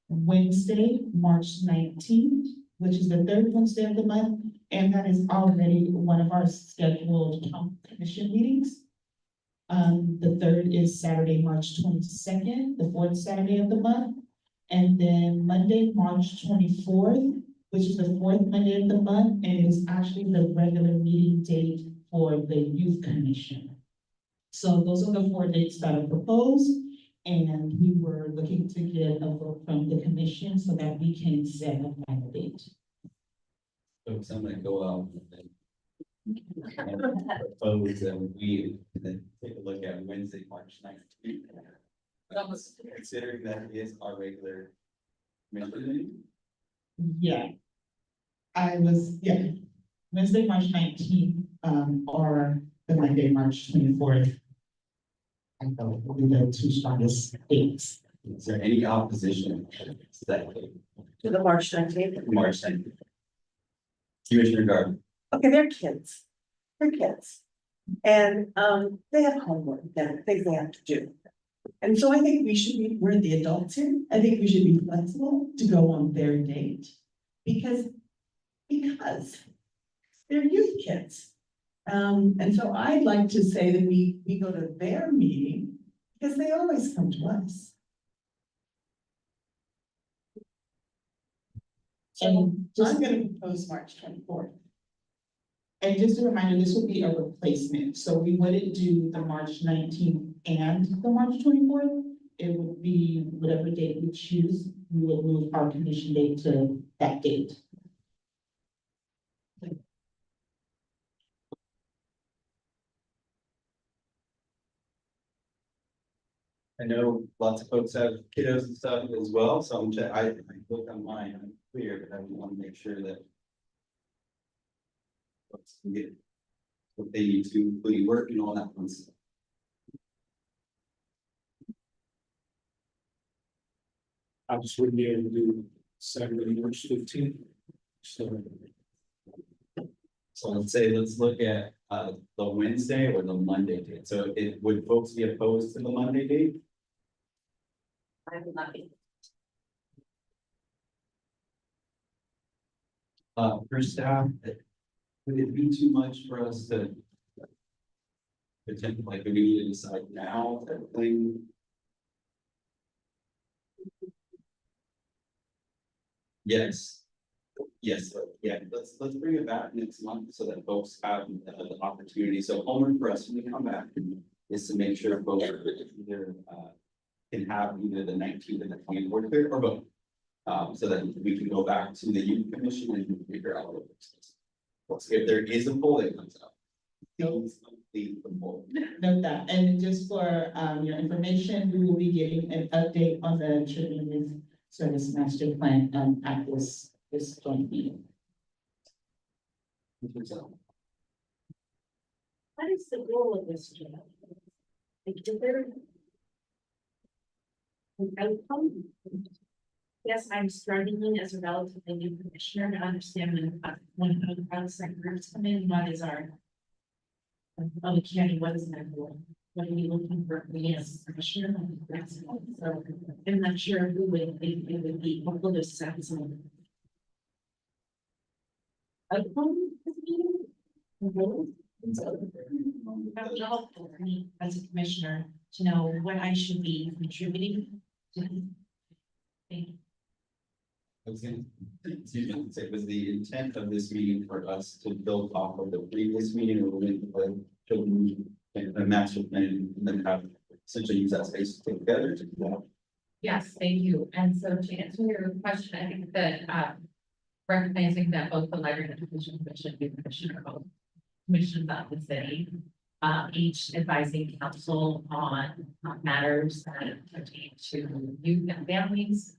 Wednesday, March 19th, which is the 3rd Wednesday of the month, and that is already one of our scheduled commission meetings. The 3rd is Saturday, March 22nd, the 4th Saturday of the month, and then Monday, March 24th, which is the 4th Monday of the month, and it is actually the regular meeting date for the Youth Commission. So those are the 4 dates that are proposed, and we were looking to get a vote from the commission so that we can set a final date. So I'm gonna go out and propose that we then take a look at Wednesday, March 19th. Considering that is our regular commission meeting. Yeah. Wednesday, March 19th, or the Monday, March 24th. I thought will be the 2 strongest dates. Is there any opposition to that date? To the March 19th. March 19th? Commissioner Garden. Okay, they're kids. They're kids. And they have homework and things they have to do. And so I think we're the adults here. I think we should be flexible to go on their date. Because they're youth kids. And so I'd like to say that we go to their meeting because they always come to us. So I'm gonna propose March 24th. And just a reminder, this would be a replacement, so we wouldn't do the March 19th and the March 24th. It would be whatever date we choose, we would move our commission date to that date. I know lots of folks have kiddos and stuff as well, so I look on mine, I'm clear, but I want to make sure that folks can get what they need to, including work and all that fun stuff. I just wouldn't be able to do Saturday, March 15th. So let's look at the Wednesday or the Monday date. So would folks be opposed to the Monday date? I would not be. For staff, would it be too much for us to potentially, like, do we need to decide now type of thing? Yes. Yes, yeah, let's bring it back next month so that folks have the opportunity. So homework for us when we come back is to make sure folks either can have either the 19th and the 24th or both. So that we can go back to the youth commission and figure out what if there is a poll that comes out. Please complete the poll. Note that, and just for your information, we will be getting an update on the Children Youth Service Master Plan at this joint meeting. What is the goal of this job? Like, is there an outcome? Yes, I'm struggling as a relatively new commissioner to understand when the private sector groups come in, what is our other county, what is that goal? What are we looking for me as a commissioner? So I'm not sure who would be, it would be, what will this sense of outcome of the meeting? That would be helpful for me as a commissioner to know what I should be contributing to. Thank you. I was gonna, excuse me, say, was the intent of this meeting for us to build off of the previous meeting or with the children and the master plan and then have essentially use that space to take together to do that? Yes, thank you. And so to answer your question, I think that recognizing that both the library and education commission be commissioner both commissions of the city, each advising council on matters that pertain to youth and families,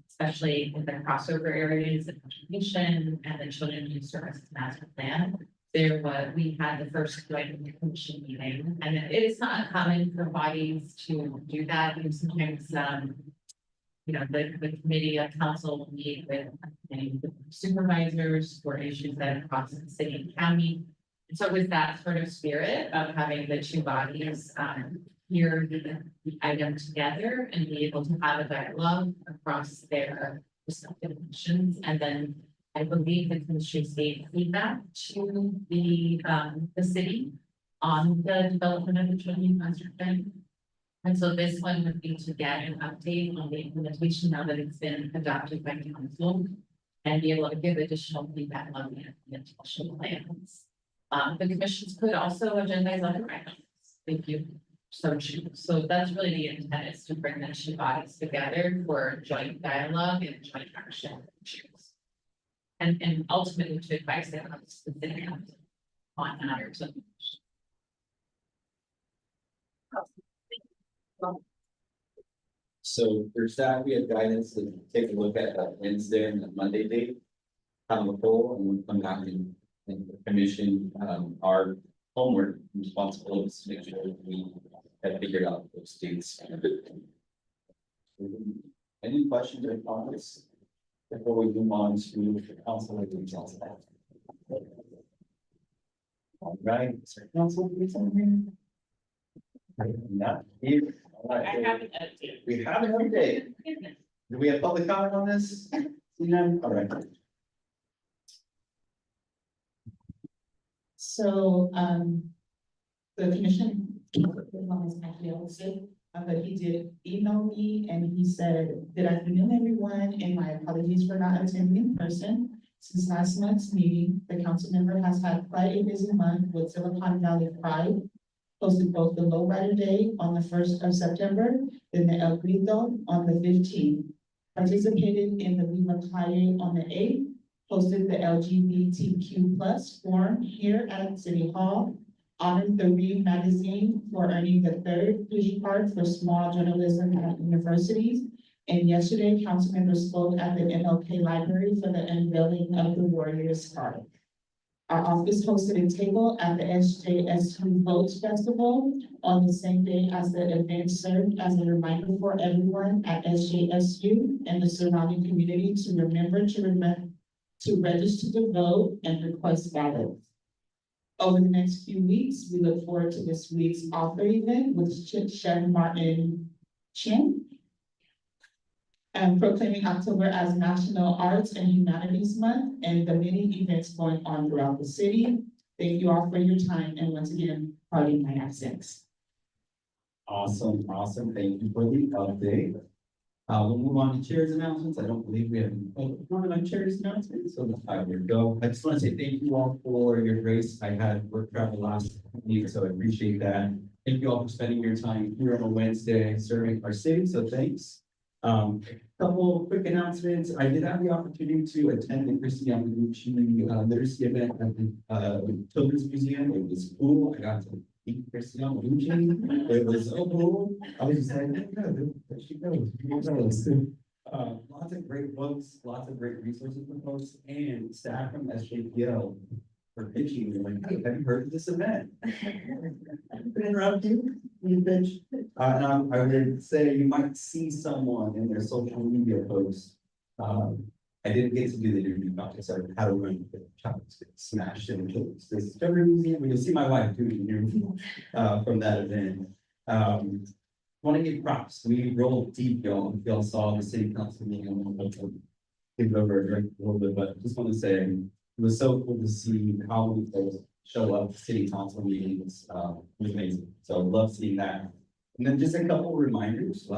especially in the crossover areas of education and the children youth services master plan. We had the first joint commission meeting, and it is not common for bodies to do that. And sometimes, the committee of council will meet with supervisors for issues that are across the city and county. And so with that sort of spirit of having the two bodies, hear the item together and be able to have a dialogue across their respective missions, and then I believe the commission gave feedback to the city on the development of the children master plan. And so this one would be to get an update on the implementation now that it's been adopted by council and be able to give additional feedback on the implementation plans. The commissions could also agendize other items. Thank you. So that's really the intent, is to bring the two bodies together for joint dialogue and joint action issues. And ultimately to advise them on specific on matters of. So for staff, we have guidance to take a look at that Wednesday and the Monday date. Have a poll and we'll come back and the commission, our homework responsibilities to make sure that we have figured out those dates. Any questions or comments before we move on to the council details? All right, sir, council, please. Not here. All right. I have an update. We have an update. Do we have public comment on this? None? All right. So, the commission, but he did email me and he said, good afternoon, everyone, and my apologies for not attending in person. Since last month's meeting, the council member has had quite a busy month with Silicon Valley Pride, hosted both the Lowrider Day on the 1st of September, then the El Grito on the 15th. Participated in the Viva Calle on the 8th, hosted the LGBTQ+ forum here at City Hall, honored the Read magazine for earning the 3rd Fuji Card for small journalism at universities. And yesterday, council members spoke at the MLK Library for the unveiling of the Warriors Card. Our office hosted a table at the SJSU Boats Festival on the same day as the event served as a reminder for everyone at SJSU and the surrounding community to remember to register to vote and request ballots. Over the next few weeks, we look forward to this week's author event with Chef Martin Chin, and proclaiming October as National Arts and Humanities Month and the many events going on throughout the city. Thank you all for your time, and once again, pardon my absence. Awesome, awesome. Thank you for the update. We'll move on to chair's announcements. I don't believe we have any comment on chair's announcements, so here we go. I just want to say thank you all for your grace. I had work travel last week, so I appreciate that. Thank you all for spending your time here on a Wednesday serving our city, so thanks. Couple quick announcements. I did have the opportunity to attend the Christiana Gucci literacy event at the Children's Museum. It was cool. I got to meet Christiana Gucci. It was so cool. I was just like, yeah, there she goes. Lots of great books, lots of great resources for folks, and staff from SJPL for pitching. They're like, hey, have you heard of this event? Could I interrupt you? You bitch. And I would say you might see someone in their social media post. I didn't get to do the interview contest, so how to run the chocolates get smashed in this Discovery Museum. You'll see my wife doing the interview from that event. Want to give props. We rolled deep, y'all. If y'all saw the city council meeting, I'll give it over a little bit, but just want to say it was so cool to see how many folks show up to city council meetings. It was amazing. So I love seeing that. And then just a couple of reminders. I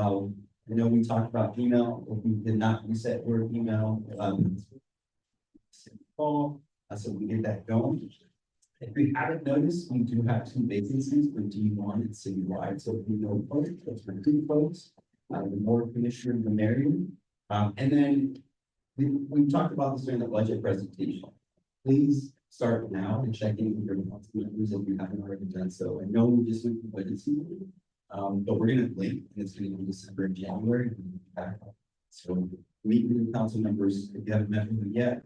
know we talked about email. If we did not reset your email, so we get that going. If we haven't noticed, we do have 2 vacancies for D1 and citywide. So if you know folks, that's for 2 folks. The more commissioner, the merrier. And then we talked about this during the budget presentation. Please start now and check in with your council members if you haven't already done so. I know we just went through budget season, but we're gonna blink and it's gonna be December and January. So meet with your council members if you haven't met with them yet.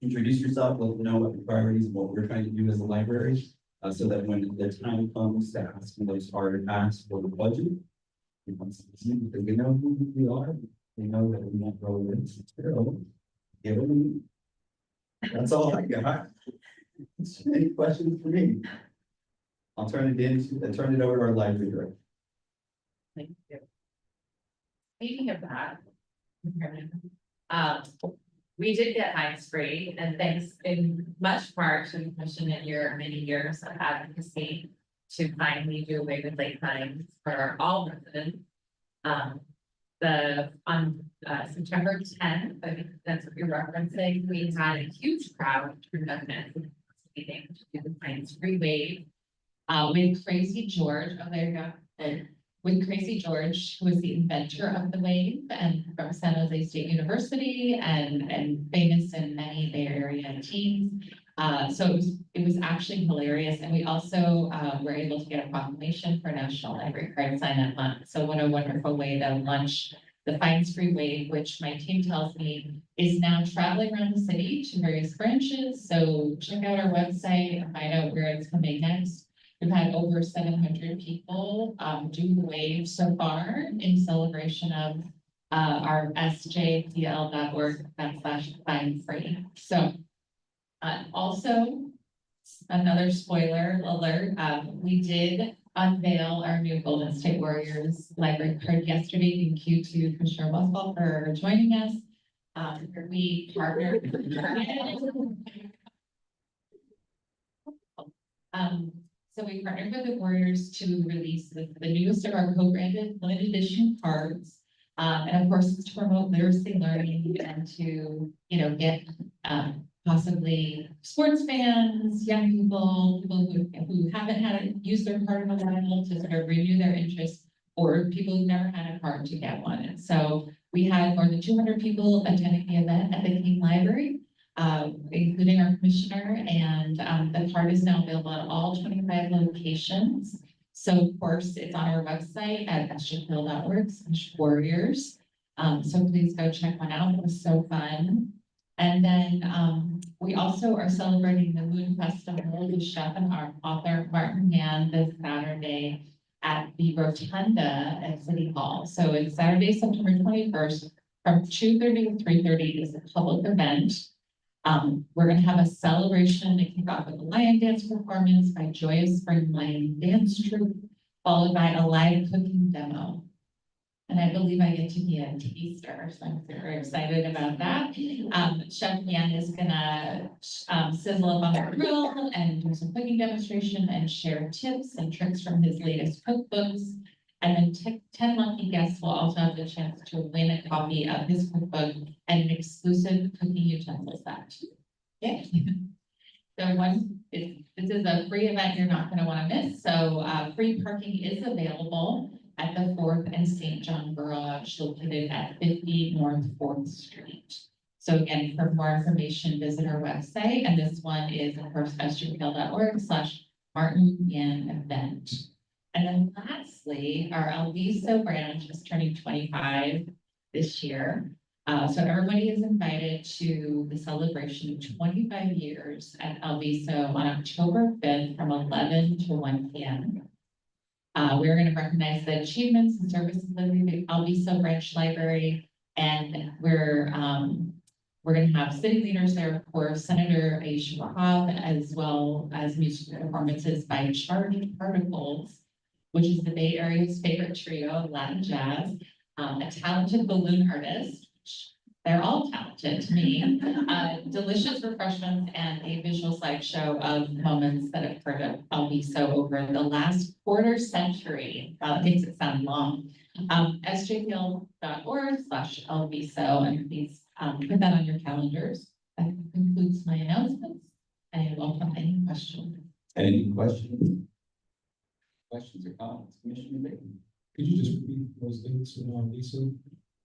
Introduce yourself, let them know what the priorities and what we're trying to do as a library, so that when the time comes to ask those hard asks for the budget, because we know who we are, we know that we won't grow this. Give them. That's all I got. Any questions for me? I'll turn it over to our library director. Thank you. Speaking of that, we did get Heinz free, and thanks in much part to the commission in your many years of advocacy to finally do away with late fines for all residents. On September 10th, I think that's what you're referencing, we had a huge crowd through meeting to do the Heinz free wave. With Crazy George, oh, there you go. And with Crazy George, who was the inventor of the wave and from San Jose State University and famous in many Bay Area teams. So it was actually hilarious. And we also were able to get a proclamation for National Library Card Sign Up Month. So what a wonderful way to launch the Fines Free Wave, which my team tells me is now traveling around the city to various branches. So check out our website and find out where it's coming next. We've had over 700 people do the wave so far in celebration of our sjpl.org/fine-free. So also another spoiler alert, we did unveil our new Golden State Warriors library card yesterday. Thank you to Commissioner Westphal for joining us. We partnered. So we partnered with the Warriors to release the newest of our co-branded limited edition cards. And of course, it's to promote literacy learning and to, get possibly sports fans, young people, people who haven't used their card in a while to sort of renew their interest, or people who've never had a card to get one. And so we had more than 200 people attending the event at the King Library, including our commissioner, and the card is now available at all 25 locations. So of course, it's on our website at sjpl.org/warriors. So please go check one out. It was so fun. And then we also are celebrating the Moon Festival with chef and our author Martin Yan this Saturday at the Rotunda at City Hall. So it's Saturday, September 21st from 2:30 to 3:30 is a public event. We're gonna have a celebration to kick off with a lion dance performance by Joyous Spring Lion Dance Troupe, followed by a live cooking demo. And I believe I get to be a taster, so I'm super excited about that. Chef Yan is gonna sizzle up on the grill and do some cooking demonstration and share tips and tricks from his latest cookbooks. And then 10 lucky guests will also have the chance to win a copy of his cookbook and an exclusive cooking utensil set. Yeah. So this is a free event you're not gonna wanna miss. So free parking is available at the 4th and St. John Garage located at 50 North 4th Street. So again, for more information, visit our website. And this one is, of course, sjpl.org/Martin Yan event. And then lastly, our Alviso branch is turning 25 this year. So everybody is invited to the celebration of 25 years at Alviso on October 5th from 11 to 1 p.m. We're going to recognize the achievements and services of the Alviso Branch Library, and we're going to have city leaders there, of course, Senator Aisha Wahab, as well as musical performances by Charged Particles, which is the Bay Area's favorite trio of Latin jazz, a talented balloon artist. They're all talented to me. Delicious refreshments and a visual slideshow of moments that have heard of Alviso over the last quarter century. It makes it sound long. sjpl.org/Alviso, and please put that on your calendars. That concludes my announcements. I welcome any questions. Any questions? Questions or comments, Commissioner Bacon? Could you just repeat those dates for Lisa?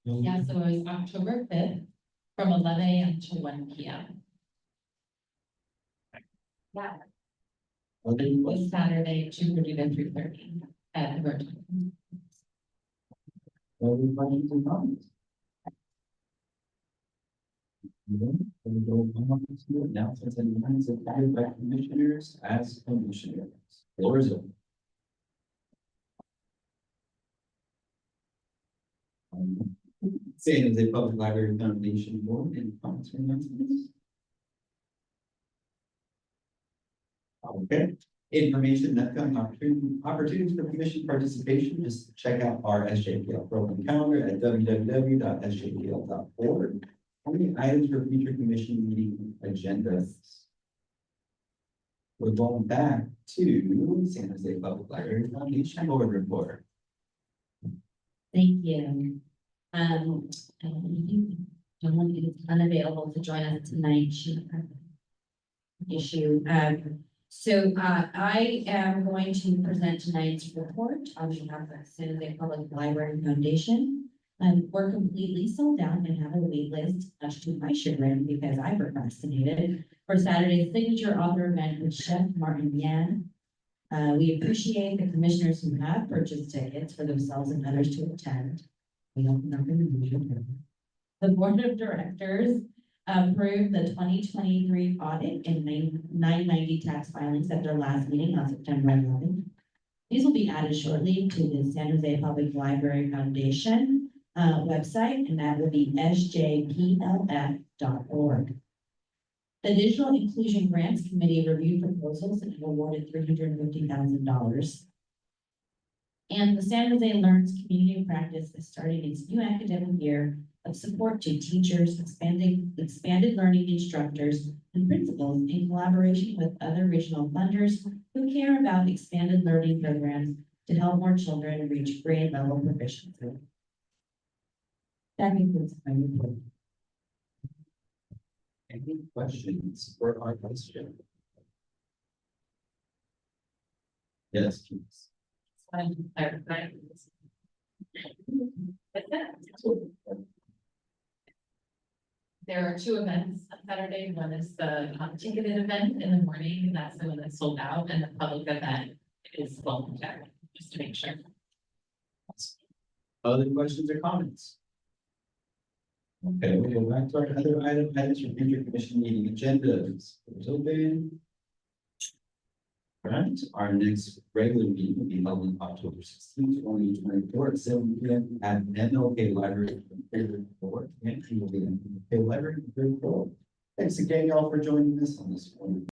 Yeah, so it was October 5th from 11 a.m. to 1 p.m. Yeah, Okay, it was Saturday, 2:30 to 3:30 at the Rotunda. Any questions or comments? No, then we go on to announcements and minutes of by commissioners as commissioners. Floor is open. San Jose Public Library Foundation Board, any comments or announcements? Okay, information, upcoming opportunities for commission participation, just check out our SJPL program calendar at www.sjpl.org. Any items for future commission meeting agendas? We're going back to San Jose Public Library Foundation Board report. Thank you. Dawn is unavailable to join us tonight. She had an issue. So I am going to present tonight's report on behalf of San Jose Public Library Foundation. We're completely sold out and have a wait list, much to my chagrin because I procrastinated, for Saturday's signature author event with Chef Martin Yan. We appreciate the commissioners who have purchased tickets for themselves and others to attend. We hope not going to lose your time. The board of directors approved the 2023 audit and 990 tax filings at their last meeting on September 11th. These will be added shortly to the San Jose Public Library Foundation website, and that will be sjplf.org. The Digital Inclusion Grants Committee reviewed proposals and awarded $350,000. And the San Jose Learns Community Practice is starting its new academic year of support to teachers, expanded learning instructors, and principals in collaboration with other regional funders who care about expanded learning programs to help more children reach grade level proficiency. That concludes my report. Any questions for our vice chair? Yes, please. wanted to clarify. That's it. There are two events on Saturday. One is the ticketed event in the morning. That's the one that's sold out, and the public event is full check, just to make sure. Other questions or comments? Okay, we'll go back to our other items for future commission meeting agendas. It's open. All right, our next regular meeting will be held on October 16th, 2024 at 7 p.m. at MLK Library. And he will be in the Library. Thanks again, y'all, for joining us on this one.